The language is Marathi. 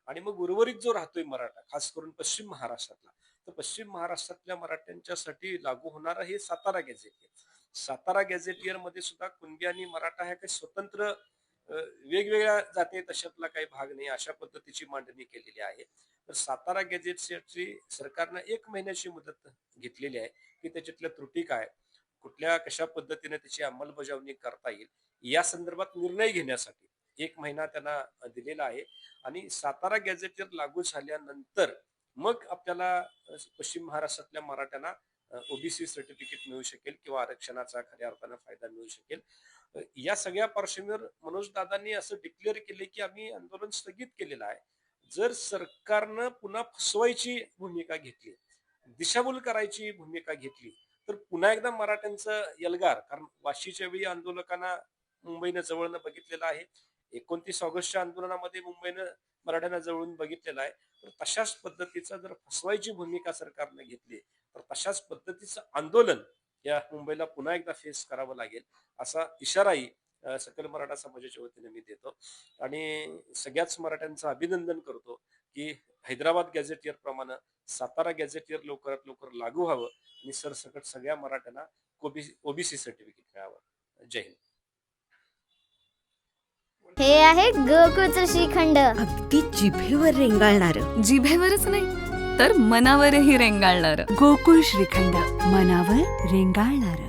आणि मग उर्वरित जो राहतोय मराठा, खास करून पश्चिम महाराष्ट्रातला, तर पश्चिम महाराष्ट्रातल्या मराठ्यांच्यासाठी लागू होणारं हे सातारा गॅझेट आहे. सातारा गॅझेटियर मध्ये सुद्धा कुणबी आणि मराठा ह्या काही स्वतंत्र वेगवेगळ्या जाती तशातला काही भाग नाही, अशा पद्धतीची मांडणी केलेली आहे. तर सातारा गॅझेटची सरकारनं 1 महिन्याची मुदत घेतलेली आहे, की त्याच्यातल्या त्रुटी काय, कुठल्या कशा पद्धतीने त्याची अंमलबजावणी करता येईल, या संदर्भात निर्णय घेण्यासाठी 1 महिना त्यांना दिलेला आहे. आणि सातारा गॅझेटियर लागू झाल्यानंतर मग आपल्याला पश्चिम महाराष्ट्रातल्या मराठ्यांना ओबीसी सर्टिफिकेट मिळू शकेल किंवा आरक्षणाचा खऱ्या अर्थानं फायदा मिळू शकेल. या सगळ्या पार्श्वभूमीवर मनोज दादांनी असं डिक्लेअर केले की आम्ही आंदोलन स्थगित केलेलं आहे. जर सरकारनं पुन्हा फसवायची भूमिका घेतली, दिशाभूल करायची भूमिका घेतली, तर पुन्हा एकदा मराठ्यांचं एल्गार, कारण वाशीच्या वेळी आंदोलकांना मुंबईनं जवळनं बघितलेलं आहे, 29 ऑगस्टच्या आंदोलनामध्ये मुंबईनं मराठ्यांना जवळून बघितलेलं आहे. तर तशाच पद्धतीचा जर फसवायची भूमिका सरकारने घेतली, तर तशाच पद्धतीचं आंदोलन या मुंबईला पुन्हा एकदा फेस करावं लागेल, असा इशाराही सकल मराठा समाजाच्या वतीने मी देतो. आणि सगळ्याच मराठ्यांचं अभिनंदन करतो की हैदराबाद गॅझेटियर प्रमाणे सातारा गॅझेटियर लवकरात लवकर लागू व्हावं आणि सरसकट सगळ्या मराठ्यांना ओबीसी सर्टिफिकेट मिळावं. जय हिंद. हे आहे गोकुळचं श्रीखंड. अगदी जिभेवर रेंगाळणार. जिभेवरच नाही तर मनावरही रेंगाळणार. गोकुळ श्रीखंड, मनावर रेंगाळणार.